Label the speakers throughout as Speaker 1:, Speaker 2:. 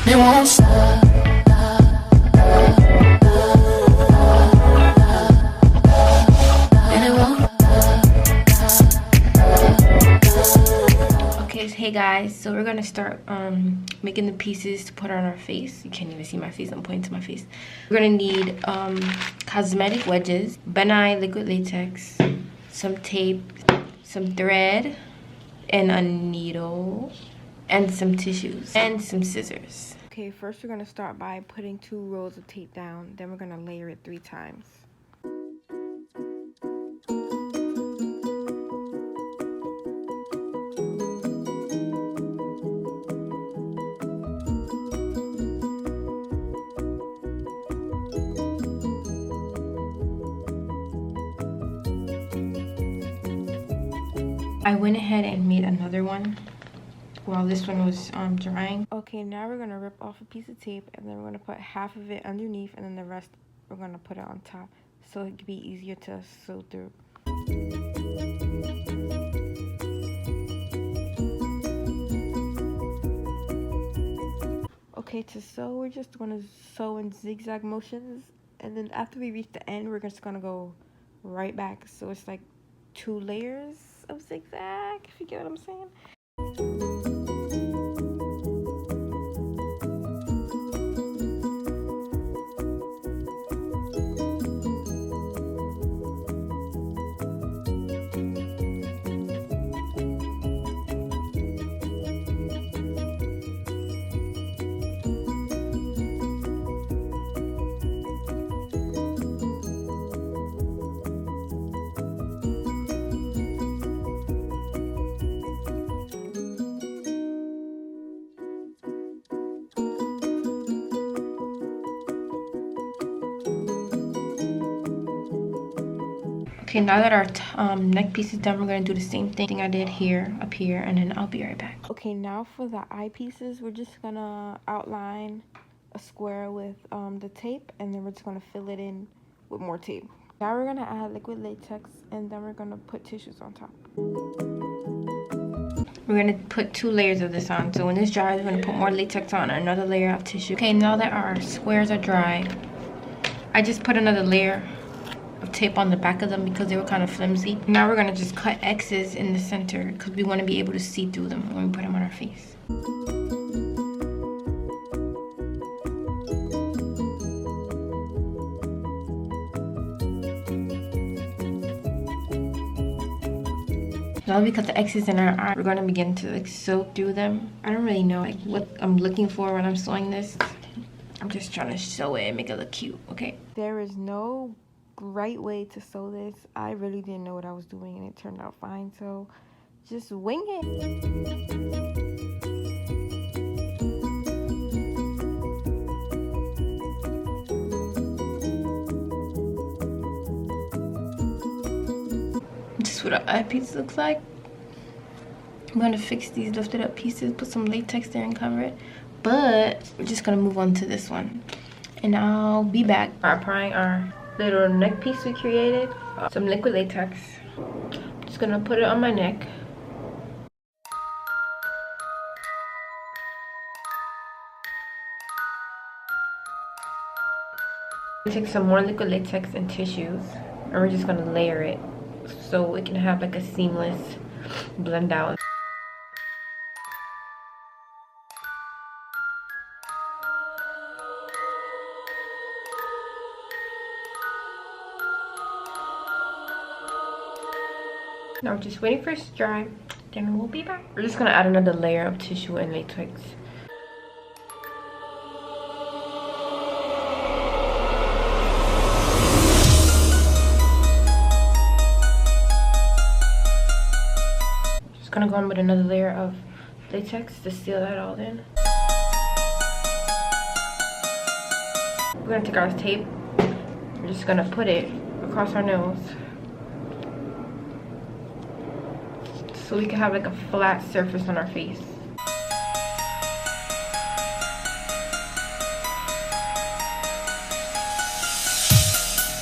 Speaker 1: It won't stop.
Speaker 2: Okay, hey guys, so we're gonna start making the pieces to put on our face. You can't even see my face, I'm pointing to my face. We're gonna need cosmetic wedges, benign liquid latex, some tape, some thread, and a needle, and some tissues, and some scissors. Okay, first we're gonna start by putting 2 rolls of tape down, then we're gonna layer it 3 times. I went ahead and made another one while this one was drying. Okay, now we're gonna rip off a piece of tape and then we're gonna put half of it underneath and then the rest we're gonna put it on top so it can be easier to sew through. Okay, to sew, we're just gonna sew in zigzag motions, and then after we reach the end, we're just gonna go right back. So it's like 2 layers of zigzag, if you get what I'm saying. Okay, now that our neck piece is done, we're going to do the same thing I did here, up here, and then I'll be right back. Okay, now for the eye pieces, we're just going to outline a square with the tape, and then we're just going to fill it in with more tape. Now we're going to add liquid latex, and then we're going to put tissues on top. We're going to put 2 layers of this on, so when this dries, we're going to put more latex on and another layer of tissue. Okay, now that our squares are dry, I just put another layer of tape on the back of them because they were kind of flimsy. Now we're gonna just cut X's in the center because we want to be able to see through them when we put them on our face. Now we cut the X's in our eye, we're gonna begin to like sew through them. I don't really know like what I'm looking for when I'm sewing this. I'm just trying to sew it and make it look cute, okay? There is no right way to sew this. I really didn't know what I was doing and it turned out fine, so just wing it. This is what our eye piece looks like. I'm gonna fix these lifted up pieces, put some latex there and cover it, but we're just gonna move on to this one and I'll be back. Applying our little neck piece we created, some liquid latex. Just gonna put it on my neck. Take some more liquid latex and tissues, and we're just gonna layer it so it can have like a seamless blend out. Now we're just waiting for it to dry, then we'll be back. We're just gonna add another layer of tissue and latex. Just gonna go in with another layer of latex to seal that all in. We're gonna take our tape. We're just gonna put it across our nose, so we can have like a flat surface on our face.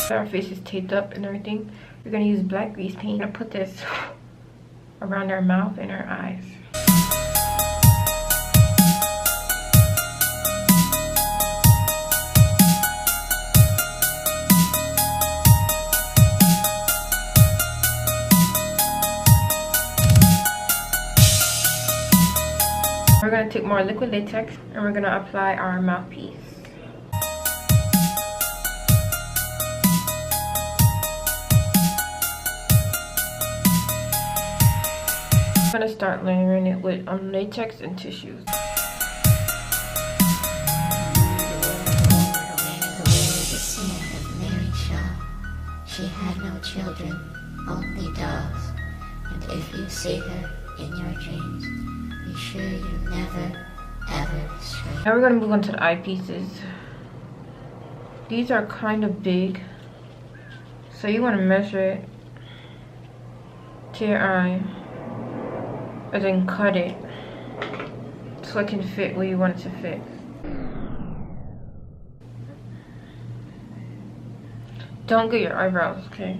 Speaker 2: So our face is taped up and everything. We're gonna use black grease paint. I'm gonna put this around our mouth and our eyes. gonna take more liquid latex and we're gonna apply our mouthpiece. I'm gonna start layering it with latex and tissues.
Speaker 1: She had no children, only dogs. And if you see her in your dreams, be sure you never, ever stray.
Speaker 2: Now we're gonna move on to the eyepieces. These are kind of big, so you want to measure it to your eye and then cut it so it can fit where you want it to fit. Don't get your eyebrows, okay?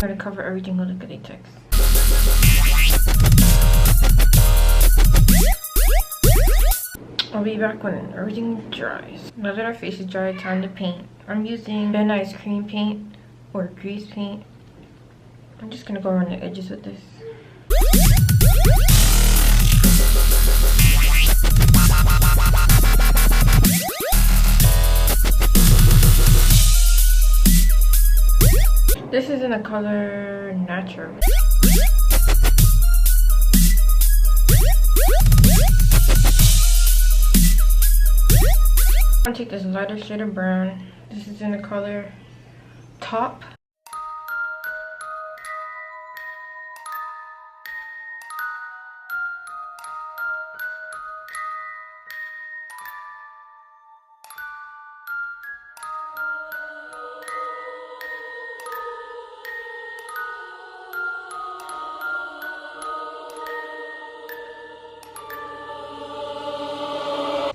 Speaker 2: I'm gonna cover everything with liquid latex. I'll be back when everything dries. Now that our face is dry, time to paint. I'm using Ben Ice cream paint or grease paint. I'm just gonna go around the edges with this. This is in the color Natural. I'm gonna take this lighter shade of brown. This is in the color Top.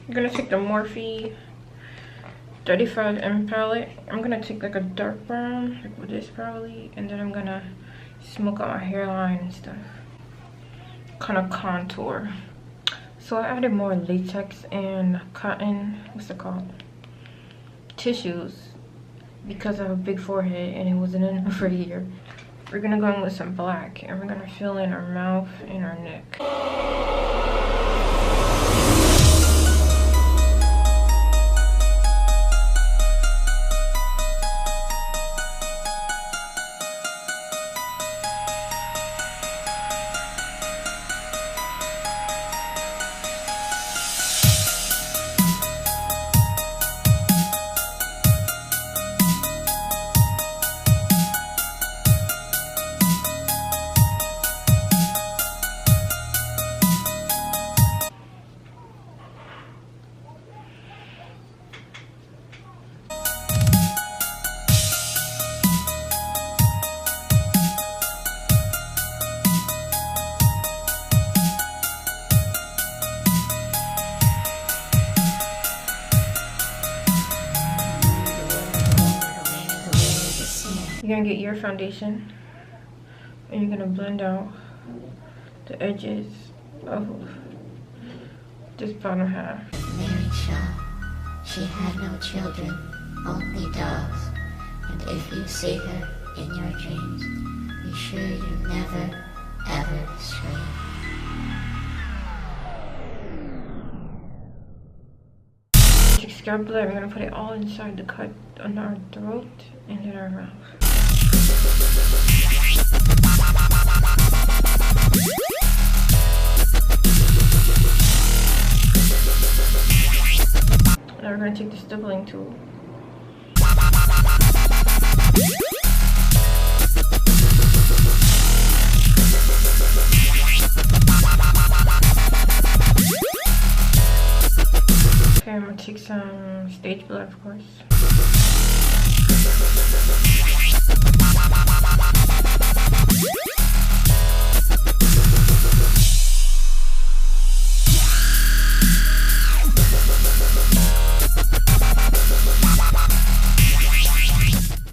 Speaker 2: I'm gonna take the Morphe 35M palette. I'm gonna take like a dark brown, like with this probably, and then I'm gonna smoke out my hairline and stuff. Kind of contour. So I added more latex and cotton, what's it called? Tissues, because I have a big forehead and it wasn't enough for here. We're gonna go in with some black and we're gonna fill in our mouth and our neck. You're gonna get your foundation and you're gonna blend out the edges of this bottom half.
Speaker 1: Mary Shaw, she had no children, only dogs. And if you see her in your dreams, be sure you never, ever stray.
Speaker 2: Take Scab blood, we're gonna put it all inside the cut on our throat and then our mouth. Now we're going to take the stippling tool. some stage blood, of course.